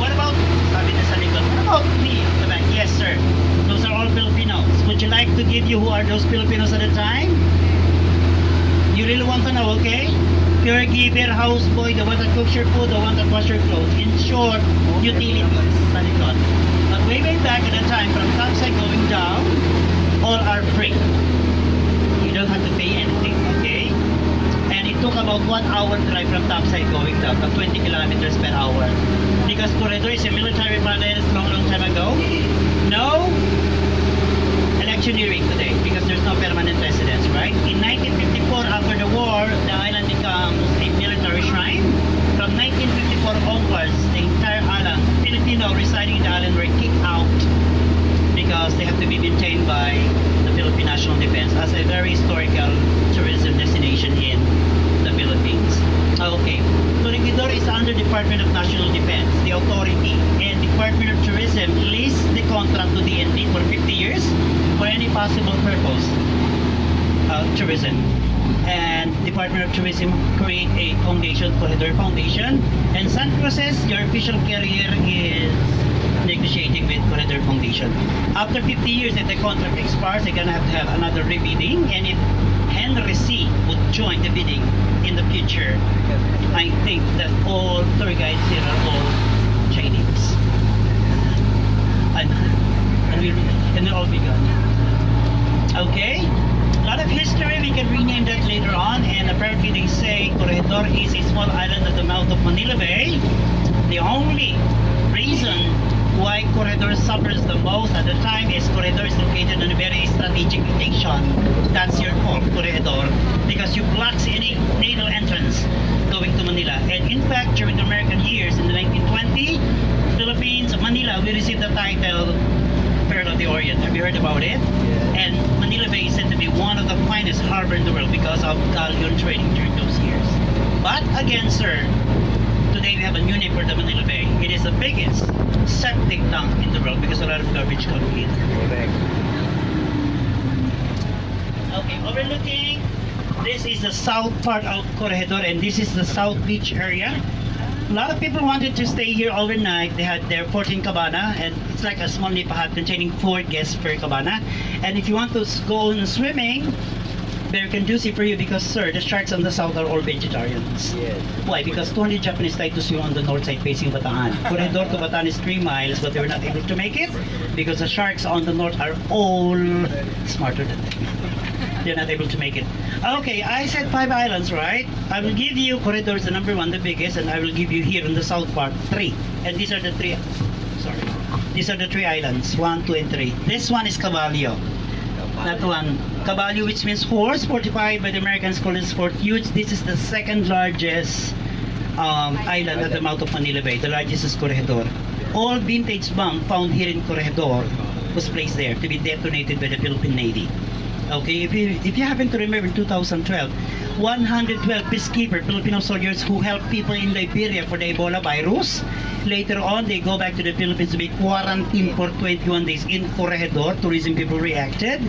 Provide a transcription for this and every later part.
what about, sabi na sa likod, what about me? At the back, yes sir, those are all Filipinos. Would you like to give you who are those Filipinos at the time? You really want to know, okay? Caregiver, houseboy, the one that cooks your food, the one that washes your clothes. In short, utilities sa likod. But way back at the time, from topside going down, all are free. You don't have to pay anything, okay? And it took about 1 hour drive from topside going down, about 20 kilometers per hour. Because Corredor is a military palace long time ago. No electioneering today because there's no permanent residence, right? In 1954, after the war, the island becomes a military shrine. From 1954 onwards, the entire island, Filipino residing in the island were kicked out because they have to be maintained by the Philippine National Defense as a very historical tourism destination in the Philippines. Okay, Corregidor is under Department of National Defense, the authority, and Department of Tourism leased the contract to DND for 50 years for any possible purpose, tourism. And Department of Tourism create a foundation, Corredor Foundation, and San Cruzes, your official carrier is negotiating with Corredor Foundation. After 50 years, if the contract expires, they're gonna have to have another rebidding, and if Henry C would join the bidding in the future, I think that all tour guides here are all Chinese. And they'll all be gone. Okay? A lot of history, we can rename that later on, and apparently they say Corregidor is a small island at the mouth of Manila Bay. The only reason why Corregidor suffers the most at the time is Corregidor is located in a very strategic location. That's your fault, Corregidor, because you block any naval entrance going to Manila. And in fact, during the American years in the 1920, Philippines, Manila, we received the title Pearl of the Orient. Have you heard about it? Yeah. And Manila Bay is said to be one of the finest harbor in the world because of galleon trading during those years. But again, sir, today we have a new name for the Manila Bay. It is the biggest septic tank in the world because a lot of garbage come in. Correct. Okay, overlooking, this is the south part of Corregidor and this is the South Beach area. A lot of people wanted to stay here overnight. They had their 14 cabana and it's like a small nipa hut containing 4 guests per cabana. And if you want to go on swimming, very conducive for you because, sir, the sharks on the south are all vegetarians. Yes. Why? Because 200 Japanese tried to swim on the north side facing Bataan. Corredor to Bataan is 3 miles, but they were not able to make it because the sharks on the north are all smarter than them. They're not able to make it. Okay, I said 5 islands, right? I will give you, Corredor is the number 1, the biggest, and I will give you here in the south part 3. And these are the 3, sorry. These are the 3 islands, 1, 2, and 3. This one is Caballo. That one, Caballo, which means horse, fortified by the Americans called it Fort Hughes. This is the second largest island at the mouth of Manila Bay. The largest is Corregidor. All vintage bomb found here in Corregidor was placed there to be detonated by the Philippine Navy. Okay, if you happen to remember in 2012, 112 peacekeeper Filipino soldiers who helped people in Liberia for the Ebola virus. Later on, they go back to the Philippines to be quarantined for 21 days in Corregidor. Tourism people reacted.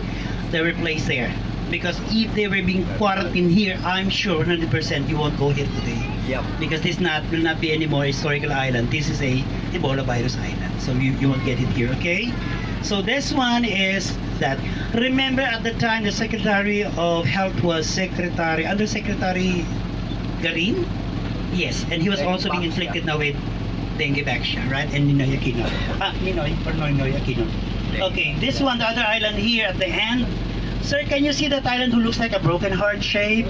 They were placed there. Because if they were being quarantined here, I'm sure 100% you won't go here today. Yep. Because this will not be any more historical island. This is a Ebola virus island. So you won't get it here, okay? So this one is that. Remember at the time the Secretary of Health was Undersecretary Garin? Yes, and he was also being inflicted now with dengue vaccine, right? And Ninoy Aquino. Ninoy or Noynoy Aquino. Okay, this one, the other island here at the end. Sir, can you see that island who looks like a broken heart shape?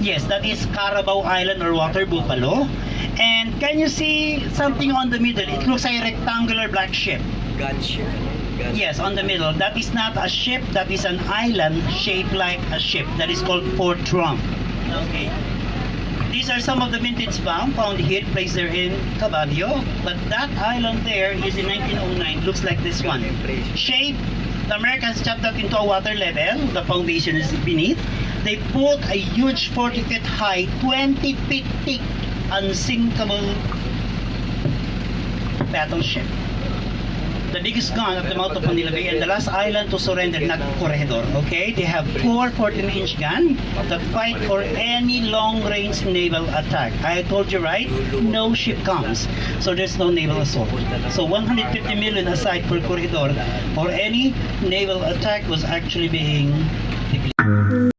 Yes, that is Carabao Island or Water Buffalo. And can you see something on the middle? It looks like a rectangular black ship. Gunship. Yes, on the middle. That is not a ship, that is an island shaped like a ship. That is called Fort Trump. Okay. These are some of the vintage bomb found here, placed there in Caballo. But that island there is in 1909. Looks like this one. Shape, the Americans chopped up into a water level. The foundation is beneath. They put a huge 40 feet high, 20 feet thick, unsinkable battleship. the biggest gun at the mouth of Manila Bay and the last island to surrender, not Corregidor. Okay, they have 4 14-inch gun that fight for any long-range naval attack. I told you right, no ship comes, so there's no naval assault. So 150 million aside for Corregidor, or any naval attack was actually being depleted.